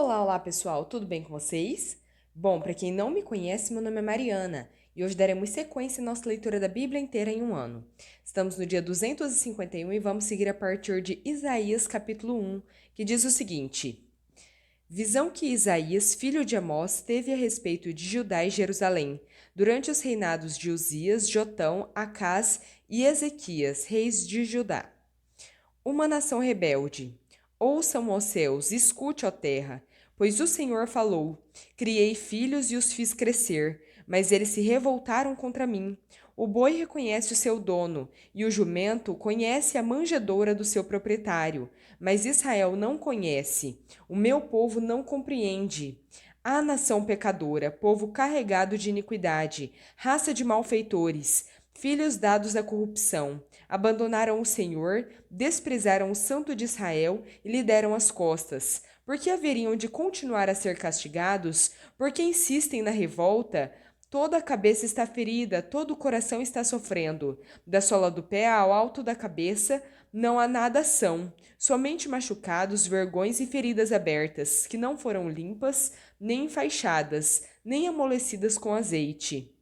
Olá, pessoal, tudo bem com vocês? Bom, para quem não me conhece, meu nome é Mariana e hoje daremos sequência à nossa leitura da Bíblia inteira em um ano. Estamos no dia 251 e vamos seguir a partir de Isaías capítulo 1, que diz o seguinte: Visão que Isaías, filho de Amós, teve a respeito de Judá e Jerusalém, durante os reinados de Uzias, Jotão, Acás e Ezequias, reis de Judá. Uma nação rebelde. Ouçam, ó céus, escute, ó terra, pois o Senhor falou: Criei filhos e os fiz crescer, mas eles se revoltaram contra mim. O boi reconhece o seu dono, e o jumento conhece a manjedoura do seu proprietário, mas Israel não conhece. O meu povo não compreende. A nação pecadora, povo carregado de iniquidade, raça de malfeitores, filhos dados à corrupção, abandonaram o Senhor, desprezaram o Santo de Israel e lhe deram as costas. Porque haveriam de continuar a ser castigados? Porque insistem na revolta? Toda a cabeça está ferida, todo o coração está sofrendo. Da sola do pé ao alto da cabeça não há nada são, somente machucados, vergões e feridas abertas, que não foram limpas, nem enfaixadas, nem amolecidas com azeite.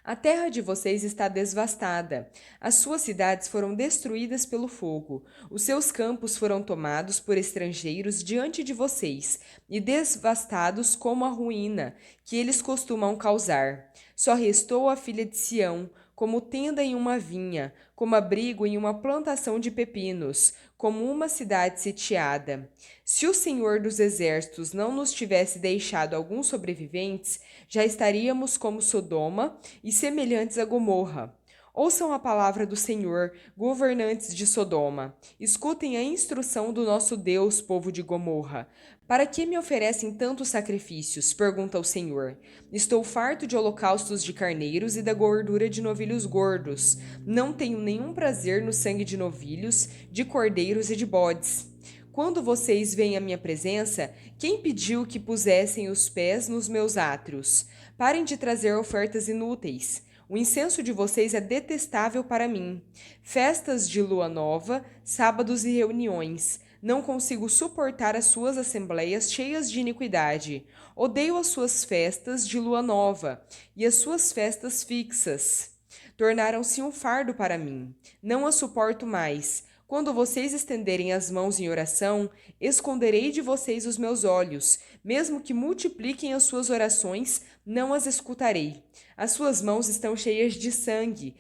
A terra de vocês está devastada. As suas cidades foram destruídas pelo fogo. Os seus campos foram tomados por estrangeiros diante de vocês e devastados como a ruína que eles costumam causar. Só restou a filha de Sião, como tenda em uma vinha, como abrigo em uma plantação de pepinos, como uma cidade sitiada. Se o Senhor dos Exércitos não nos tivesse deixado alguns sobreviventes, já estaríamos como Sodoma e semelhantes a Gomorra. Ouçam a palavra do Senhor, governantes de Sodoma. Escutem a instrução do nosso Deus, povo de Gomorra. Para que me oferecem tantos sacrifícios? Pergunta o Senhor. Estou farto de holocaustos de carneiros e da gordura de novilhos gordos. Não tenho nenhum prazer no sangue de novilhos, de cordeiros e de bodes. Quando vocês veem a minha presença, quem pediu que pusessem os pés nos meus átrios? Parem de trazer ofertas inúteis. O incenso de vocês é detestável para mim. Festas de lua nova, sábados e reuniões. Não consigo suportar as suas assembleias cheias de iniquidade. Odeio as suas festas de lua nova e as suas festas fixas. Tornaram-se um fardo para mim. Não as suporto mais. Quando vocês estenderem as mãos em oração, esconderei de vocês os meus olhos. Mesmo que multipliquem as suas orações, não as escutarei. As suas mãos estão cheias de sangue.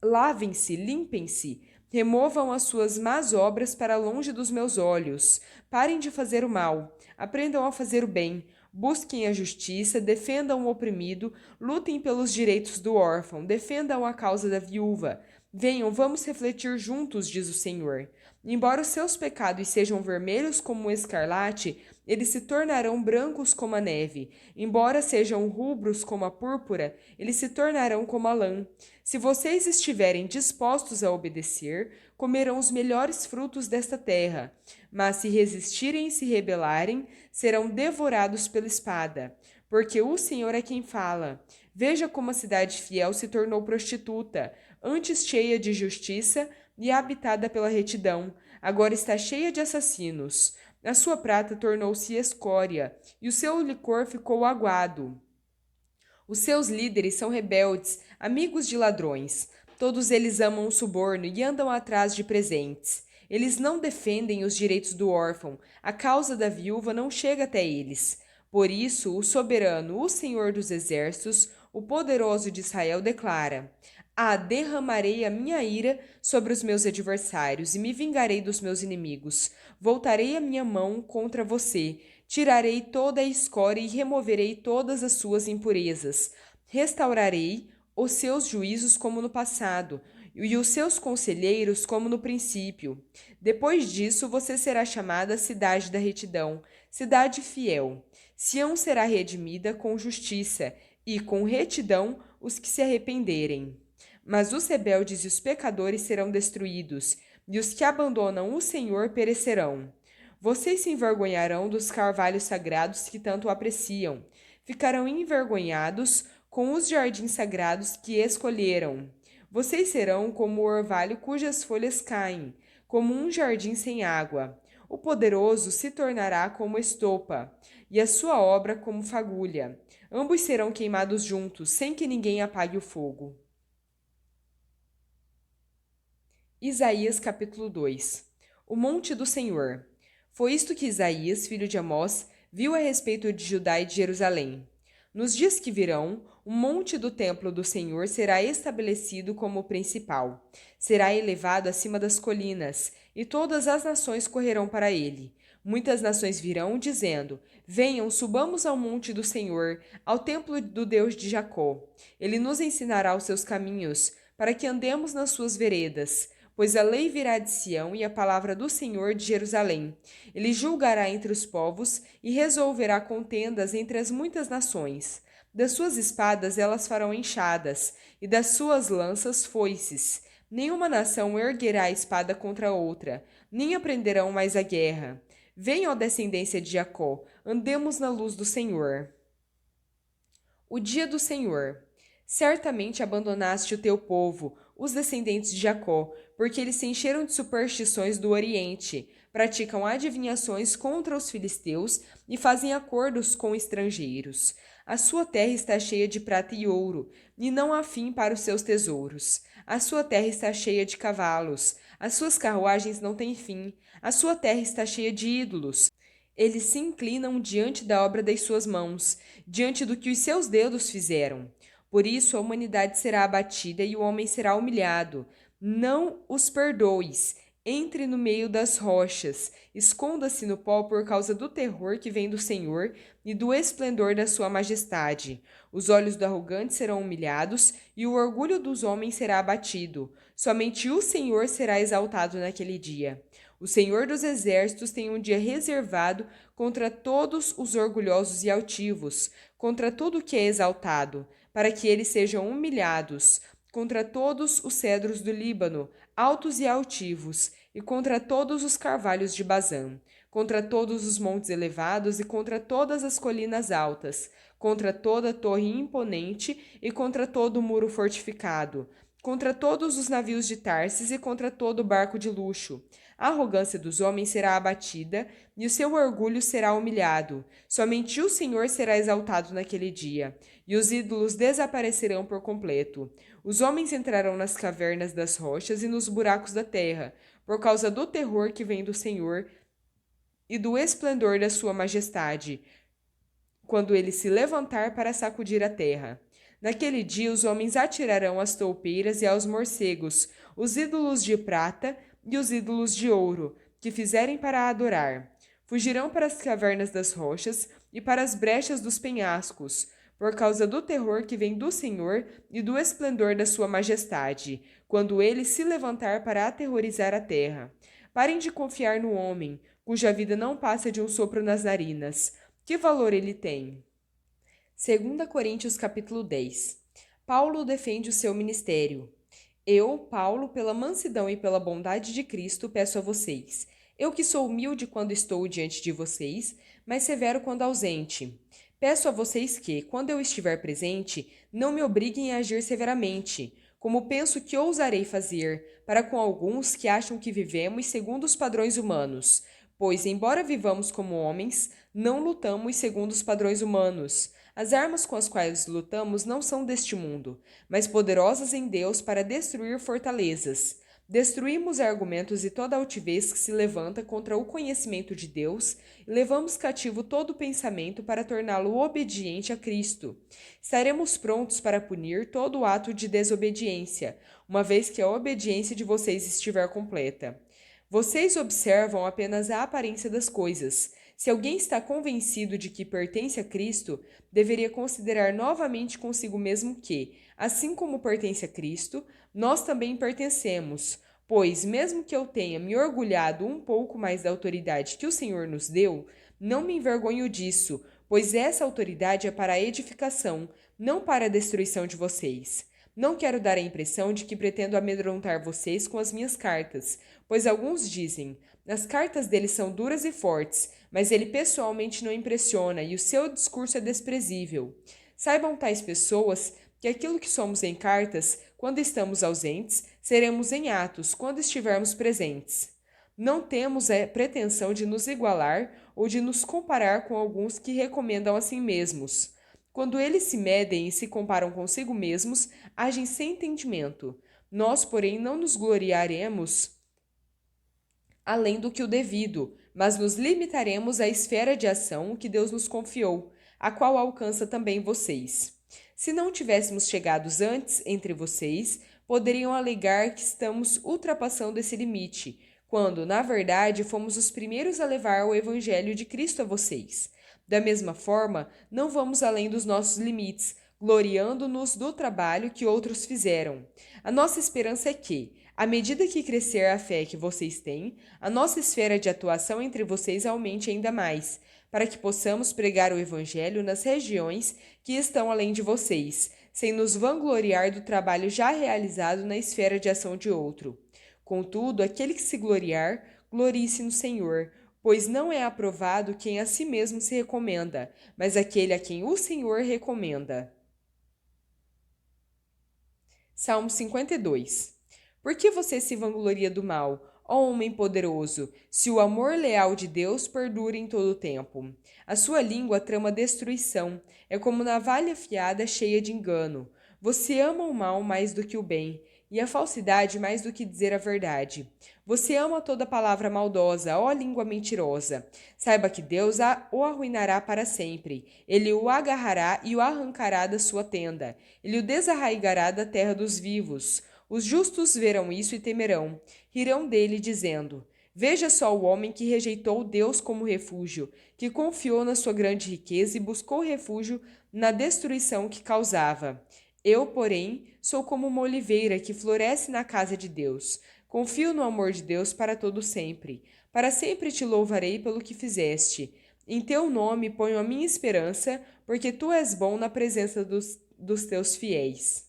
Lavem-se, limpem-se. Removam as suas más obras para longe dos meus olhos. Parem de fazer o mal. Aprendam a fazer o bem. Busquem a justiça, defendam o oprimido, lutem pelos direitos do órfão, defendam a causa da viúva. Venham, vamos refletir juntos, diz o Senhor. Embora os seus pecados sejam vermelhos como o escarlate, eles se tornarão brancos como a neve. Embora sejam rubros como a púrpura, eles se tornarão como a lã. Se vocês estiverem dispostos a obedecer, comerão os melhores frutos desta terra. Mas se resistirem e se rebelarem, serão devorados pela espada. Porque o Senhor é quem fala. Veja como a cidade fiel se tornou prostituta, antes cheia de justiça e habitada pela retidão, agora está cheia de assassinos. A sua prata tornou-se escória, e o seu licor ficou aguado. Os seus líderes são rebeldes, amigos de ladrões. Todos eles amam o suborno e andam atrás de presentes. Eles não defendem os direitos do órfão, a causa da viúva não chega até eles. Por isso, o soberano, o Senhor dos Exércitos, o poderoso de Israel, declara: derramarei a minha ira sobre os meus adversários e me vingarei dos meus inimigos. Voltarei a minha mão contra você, tirarei toda a escória e removerei todas as suas impurezas. Restaurarei os seus juízos como no passado, e os seus conselheiros como no princípio. Depois disso, você será chamada cidade da retidão, cidade fiel. Sião será redimida com justiça, e com retidão os que se arrependerem. Mas os rebeldes e os pecadores serão destruídos, e os que abandonam o Senhor perecerão. Vocês se envergonharão dos carvalhos sagrados que tanto apreciam. Ficarão envergonhados com os jardins sagrados que escolheram. Vocês serão como o orvalho cujas folhas caem, como um jardim sem água. O poderoso se tornará como estopa, e a sua obra como fagulha. Ambos serão queimados juntos, sem que ninguém apague o fogo. Isaías capítulo 2. O monte do Senhor. Foi isto que Isaías, filho de Amós, viu a respeito de Judá e de Jerusalém. Nos dias que virão, o monte do templo do Senhor será estabelecido como o principal. Será elevado acima das colinas, e todas as nações correrão para ele. Muitas nações virão, dizendo: Venham, subamos ao monte do Senhor, ao templo do Deus de Jacó. Ele nos ensinará os seus caminhos, para que andemos nas suas veredas. Pois a lei virá de Sião e a palavra do Senhor de Jerusalém. Ele julgará entre os povos e resolverá contendas entre as muitas nações. Das suas espadas elas farão enxadas, e das suas lanças foices. Nenhuma nação erguerá a espada contra outra, nem aprenderão mais a guerra. Venham, ó descendência de Jacó, andemos na luz do Senhor. O dia do Senhor. Certamente abandonaste o teu povo, os descendentes de Jacó, porque eles se encheram de superstições do Oriente, praticam adivinhações contra os filisteus e fazem acordos com estrangeiros. A sua terra está cheia de prata e ouro, e não há fim para os seus tesouros. A sua terra está cheia de cavalos, as suas carruagens não têm fim. A sua terra está cheia de ídolos. Eles se inclinam diante da obra das suas mãos, diante do que os seus dedos fizeram. Por isso a humanidade será abatida e o homem será humilhado. Não os perdoes. Entre no meio das rochas, esconda-se no pó por causa do terror que vem do Senhor e do esplendor da sua majestade. Os olhos do arrogante serão humilhados e o orgulho dos homens será abatido. Somente o Senhor será exaltado naquele dia. O Senhor dos Exércitos tem um dia reservado contra todos os orgulhosos e altivos, contra tudo o que é exaltado, para que eles sejam humilhados, contra todos os cedros do Líbano, altos e altivos, e contra todos os carvalhos de Bazã, contra todos os montes elevados e contra todas as colinas altas, contra toda torre imponente e contra todo muro fortificado, contra todos os navios de Tarsis e contra todo barco de luxo. A arrogância dos homens será abatida e o seu orgulho será humilhado. Somente o Senhor será exaltado naquele dia, e os ídolos desaparecerão por completo. Os homens entrarão nas cavernas das rochas e nos buracos da terra, por causa do terror que vem do Senhor e do esplendor da sua majestade, quando ele se levantar para sacudir a terra. Naquele dia os homens atirarão as toupeiras e aos morcegos, os ídolos de prata e os ídolos de ouro, que fizerem para adorar. Fugirão para as cavernas das rochas e para as brechas dos penhascos, por causa do terror que vem do Senhor e do esplendor da sua majestade, quando ele se levantar para aterrorizar a terra. Parem de confiar no homem, cuja vida não passa de um sopro nas narinas. Que valor ele tem? 2 Coríntios capítulo 10. Paulo defende o seu ministério. Eu, Paulo, pela mansidão e pela bondade de Cristo, peço a vocês. Eu que sou humilde quando estou diante de vocês, mas severo quando ausente. Peço a vocês que, quando eu estiver presente, não me obriguem a agir severamente, como penso que ousarei fazer, para com alguns que acham que vivemos segundo os padrões humanos. Pois, embora vivamos como homens, não lutamos segundo os padrões humanos. As armas com as quais lutamos não são deste mundo, mas poderosas em Deus para destruir fortalezas. Destruímos argumentos e toda altivez que se levanta contra o conhecimento de Deus e levamos cativo todo pensamento para torná-lo obediente a Cristo. Estaremos prontos para punir todo ato de desobediência, uma vez que a obediência de vocês estiver completa. Vocês observam apenas a aparência das coisas. Se alguém está convencido de que pertence a Cristo, deveria considerar novamente consigo mesmo que, assim como pertence a Cristo, nós também pertencemos. Pois, mesmo que eu tenha me orgulhado um pouco mais da autoridade que o Senhor nos deu, não me envergonho disso, pois essa autoridade é para a edificação, não para a destruição de vocês. Não quero dar a impressão de que pretendo amedrontar vocês com as minhas cartas, pois alguns dizem: as cartas dele são duras e fortes, mas ele pessoalmente não impressiona e o seu discurso é desprezível. Saibam tais pessoas que aquilo que somos em cartas, quando estamos ausentes, seremos em atos, quando estivermos presentes. Não temos a pretensão de nos igualar ou de nos comparar com alguns que recomendam a si mesmos. Quando eles se medem e se comparam consigo mesmos, agem sem entendimento. Nós, porém, não nos gloriaremos além do que o devido, mas nos limitaremos à esfera de ação que Deus nos confiou, a qual alcança também vocês. Se não tivéssemos chegado antes entre vocês, poderiam alegar que estamos ultrapassando esse limite, quando, na verdade, fomos os primeiros a levar o Evangelho de Cristo a vocês. Da mesma forma, não vamos além dos nossos limites, gloriando-nos do trabalho que outros fizeram. A nossa esperança é que, à medida que crescer a fé que vocês têm, a nossa esfera de atuação entre vocês aumente ainda mais, para que possamos pregar o Evangelho nas regiões que estão além de vocês, sem nos vangloriar do trabalho já realizado na esfera de ação de outro. Contudo, aquele que se gloriar, glorie-se no Senhor, pois não é aprovado quem a si mesmo se recomenda, mas aquele a quem o Senhor recomenda. Salmo 52. Por que você se vangloria do mal, ó homem poderoso, se o amor leal de Deus perdura em todo o tempo? A sua língua trama destruição, é como navalha afiada cheia de engano. Você ama o mal mais do que o bem, e a falsidade mais do que dizer a verdade. Você ama toda palavra maldosa, ó língua mentirosa. Saiba que Deus o arruinará para sempre. Ele o agarrará e o arrancará da sua tenda. Ele o desarraigará da terra dos vivos. Os justos verão isso e temerão. Rirão dele, dizendo: Veja só o homem que rejeitou Deus como refúgio, que confiou na sua grande riqueza e buscou refúgio na destruição que causava. Eu, porém, sou como uma oliveira que floresce na casa de Deus. Confio no amor de Deus para todo sempre. Para sempre te louvarei pelo que fizeste. Em teu nome ponho a minha esperança, porque tu és bom na presença dos teus fiéis.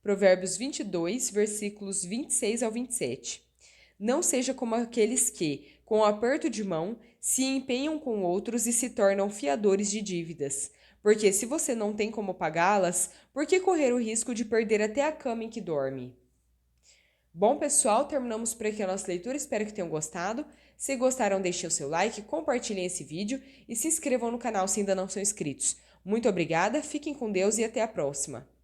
Provérbios 22, versículos 26 ao 27. Não seja como aqueles que, com o aperto de mão, se empenham com outros e se tornam fiadores de dívidas. Porque se você não tem como pagá-las, por que correr o risco de perder até a cama em que dorme? Bom, pessoal, terminamos por aqui a nossa leitura. Espero que tenham gostado. Se gostaram, deixem o seu like, compartilhem esse vídeo e se inscrevam no canal se ainda não são inscritos. Muito obrigada, fiquem com Deus e até a próxima!